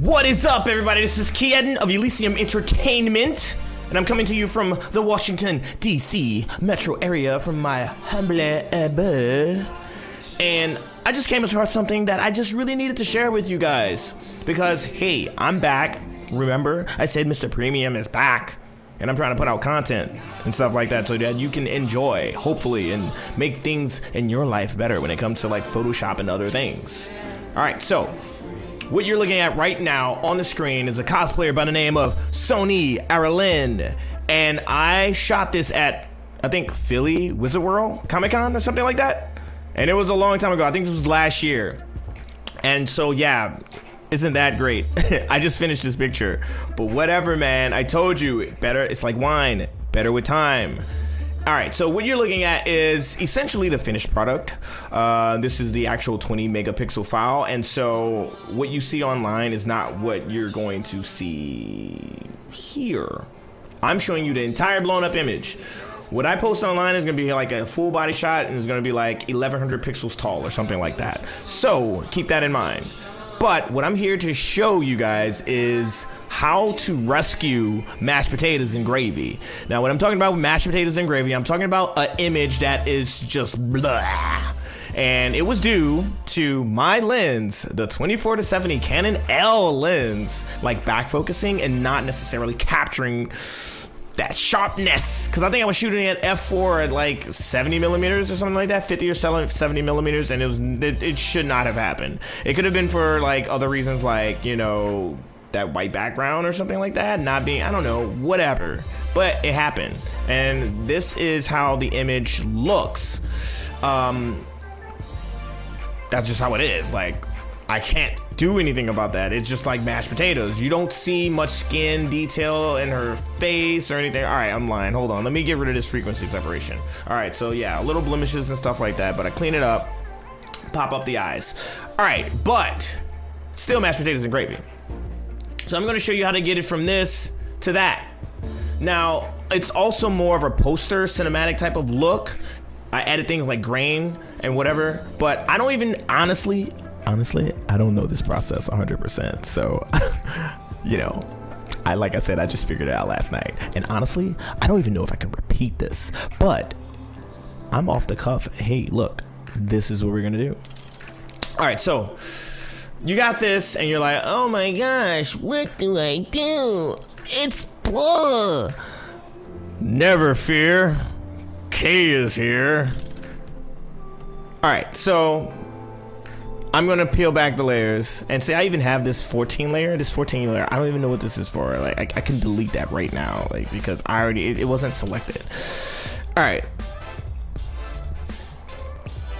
What is up, everybody? This is Kieden of Elysium Entertainment, and I'm coming to you from the Washington, D.C. metro area from my humble abode. And I just came across something that I just really needed to share with you guys. Because, hey, I'm back. Remember, I said Mr. Premium is back. And I'm trying to put out content and stuff like that so that you can enjoy, hopefully, and make things in your life better when it comes to like Photoshop and other things. All right, so what you're looking at right now on the screen is a cosplayer by the name of Sony Aralyn. And I shot this at, I think, Philly Wizard World Comic-Con or something like that. And it was a long time ago. I think this was last year. And so, yeah, isn't that great? I just finished this picture. But whatever, man. I told you, better. It's like wine. Better with time. All right, so what you're looking at is essentially the finished product. This is the actual 20 megapixel file. And so what you see online is not what you're going to see here. I'm showing you the entire blown up image. What I post online is gonna be like a full body shot, and it's gonna be like 1100 pixels tall or something like that. So keep that in mind. But what I'm here to show you guys is how to rescue mashed potatoes and gravy. Now, when I'm talking about mashed potatoes and gravy, I'm talking about an image that is just blah. And it was due to my lens, the 24-70 Canon L lens, like back focusing and not necessarily capturing that sharpness. Because I think I was shooting at f4 at like 70 millimeters or something like that, 50 or 70 millimeters, and it should not have happened. It could have been for like other reasons, like, you know, that white background or something like that, not being, I don't know, whatever, but it happened. And this is how the image looks. That's just how it is. Like, I can't do anything about that. It's just like mashed potatoes. You don't see much skin detail in her face or anything. All right, I'm lying. Hold on. Let me get rid of this frequency separation. All right, so yeah, little blemishes and stuff like that, but I clean it up, pop up the eyes. All right, but still mashed potatoes and gravy. So I'm gonna show you how to get it from this to that. Now, it's also more of a poster cinematic type of look. I added things like grain and whatever, but I don't even, honestly, I don't know this process 100%. So, you know, like I said, I just figured it out last night. And honestly, I don't even know if I can repeat this, but I'm off the cuff. Hey, look, this is what we're gonna do. All right, so you got this and you're like, oh my gosh, what do I do? It's blah. Never fear, K is here. All right, so I'm gonna peel back the layers and say I even have this 14 layer. This 14 layer, I don't even know what this is for. Like, I can delete that right now, like, because I already, it wasn't selected. All right.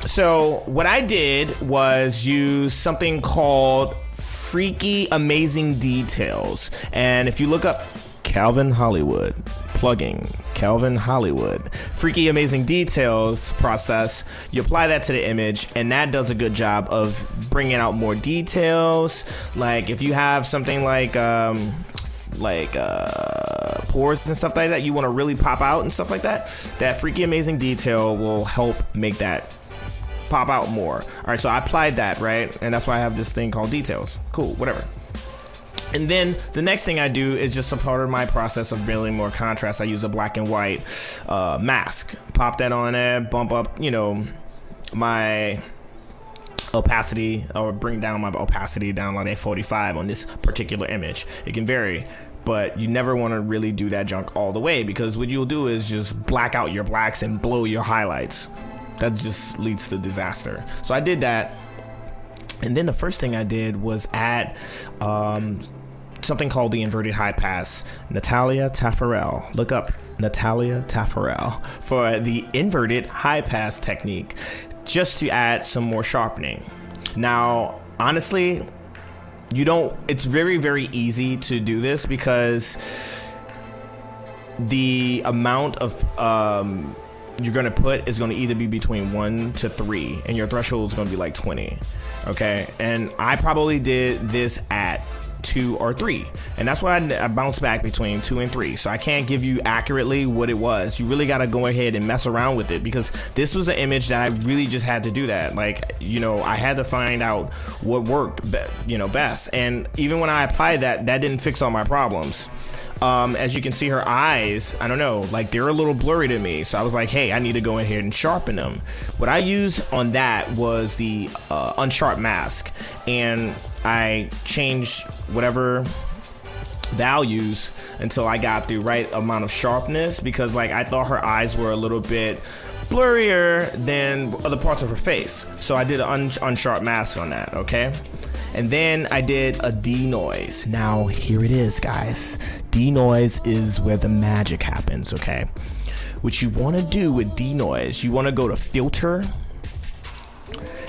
So what I did was use something called Freaky Amazing Details. And if you look up Calvin Hollywood, plugging Calvin Hollywood, Freaky Amazing Details process, you apply that to the image, and that does a good job of bringing out more details. Like if you have something like pores and stuff like that, you want to really pop out and stuff like that, that Freaky Amazing Detail will help make that pop out more. All right, so I applied that, right? And that's why I have this thing called details. Cool, whatever. And then the next thing I do is just a part of my process of building more contrast. I use a black and white mask. Pop that on there, bump up, you know, my opacity, or bring down my opacity down like a 45 on this particular image. It can vary, but you never want to really do that junk all the way, because what you'll do is just black out your blacks and blow your highlights. That just leads to disaster. So I did that. And then the first thing I did was add something called the inverted high pass. Natalia Taffarel. Look up Natalia Taffarel for the inverted high pass technique, just to add some more sharpening. Now, honestly, it's very, very easy to do this, because the amount of you're gonna put is gonna either be between 1 to 3, and your threshold is gonna be like 20. Okay, and I probably did this at 2, or 3. And that's why I bounce back between 2 and 3. So I can't give you accurately what it was. You really got to go ahead and mess around with it, because this was an image that I really just had to do that. Like, you know, I had to find out what worked, best. And even when I applied that didn't fix all my problems. As you can see, her eyes, I don't know, like they're a little blurry to me. So I was like, hey, I need to go ahead and sharpen them. What I used on that was the unsharp mask, and I changed whatever values until I got the right amount of sharpness, because like I thought her eyes were a little bit blurrier than other parts of her face. So I did an unsharp mask on that, okay? And then I did a denoise. Now here it is, guys. Denoise is where the magic happens, okay? What you want to do with denoise, you want to go to filter,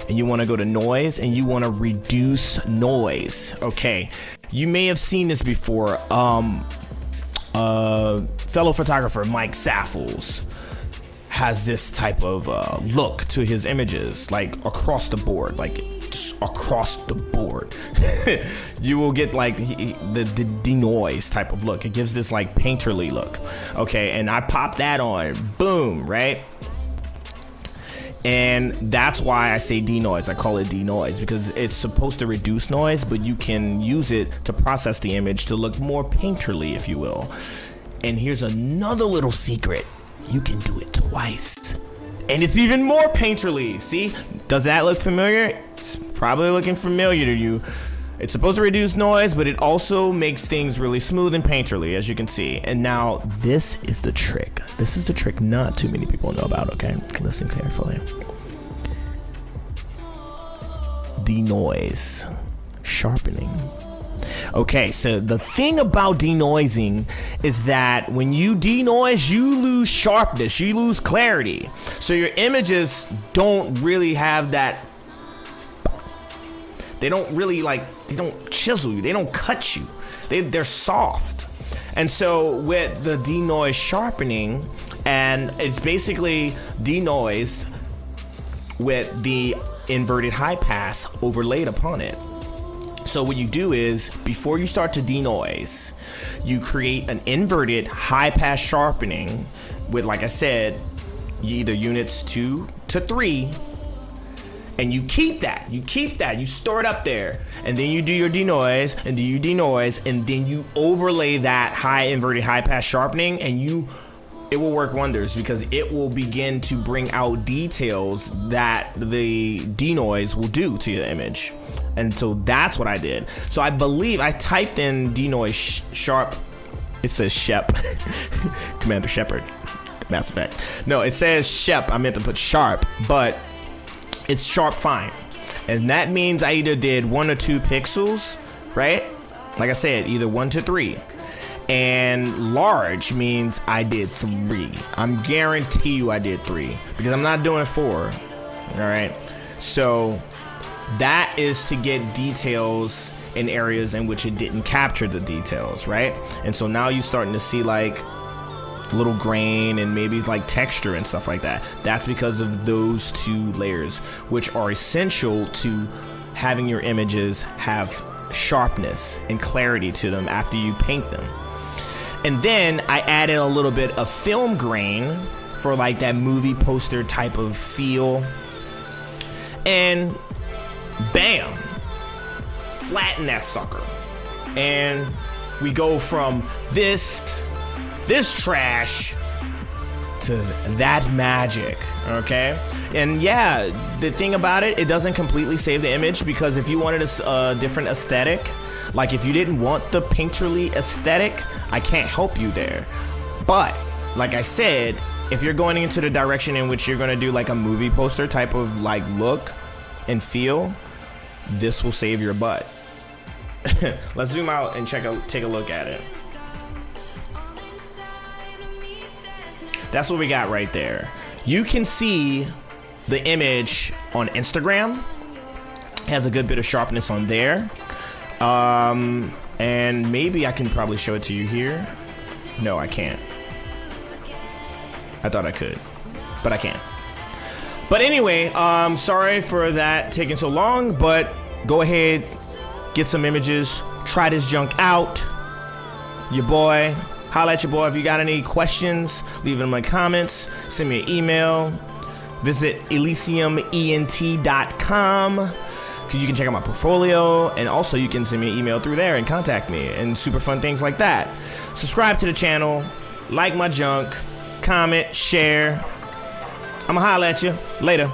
and you want to go to noise, and you want to reduce noise, okay? You may have seen this before. Fellow photographer Mike Saffles has this type of look to his images, like across the board, like across the board. You will get like the denoise type of look. It gives this like painterly look, okay? And I pop that on, boom, right? And that's why I say denoise. I call it denoise because it's supposed to reduce noise, but you can use it to process the image to look more painterly, if you will. And here's another little secret. You can do it twice, and it's even more painterly. See, does that look familiar? It's probably looking familiar to you. It's supposed to reduce noise, but it also makes things really smooth and painterly, as you can see. And now this is the trick. This is the trick not too many people know about, okay? Listen carefully. Denoise, sharpening. Okay, so the thing about denoising is that when you denoise, you lose sharpness, you lose clarity. So your images don't really have that. They don't really they don't chisel you, they don't cut you. They're soft. And so with the denoise sharpening, and it's basically denoised with the inverted high pass overlaid upon it. So what you do is, before you start to denoise, you create an inverted high pass sharpening with, like I said, either units 2 to 3, and you keep that, you store it up there, and then you do your denoise, and then you denoise, and then you overlay that high inverted high pass sharpening, and it will work wonders, because it will begin to bring out details that the denoise will do to your image. And so that's what I did. So I believe I typed in denoise sharp. It says Shep. Commander Shepard, Mass Effect. No, it says Shep. I meant to put sharp, but it's sharp fine. And that means I either did 1 or 2 pixels, right? Like I said, either 1 to 3. And large means I did 3. I'm guarantee you I did 3, because I'm not doing 4. All right. So that is to get details in areas in which it didn't capture the details, right? And so now you're starting to see like little grain and maybe like texture and stuff like that. That's because of those 2 layers, which are essential to having your images have sharpness and clarity to them after you paint them. And then I added a little bit of film grain for like that movie poster type of feel. And bam, flatten that sucker. And we go from this trash to that magic, okay? And yeah, the thing about it doesn't completely save the image, because if you wanted a different aesthetic, like if you didn't want the painterly aesthetic, I can't help you there. But like I said, if you're going into the direction in which you're gonna do like a movie poster type of like look and feel, this will save your butt. Let's zoom out and take a look at it. That's what we got right there. You can see the image on Instagram. It has a good bit of sharpness on there. And maybe I can probably show it to you here. No, I can't. I thought I could, but I can't. But anyway, sorry for that taking so long, but go ahead, get some images, Try this junk out. Your boy. Holla at your boy. If you got any questions, leave them in the comments. Send me an email. Visit elysiument.com. You can check out my portfolio, and also you can send me an email through there and contact me and super fun things like that. Subscribe to the channel, like my junk, comment, share. I'ma holla at you later.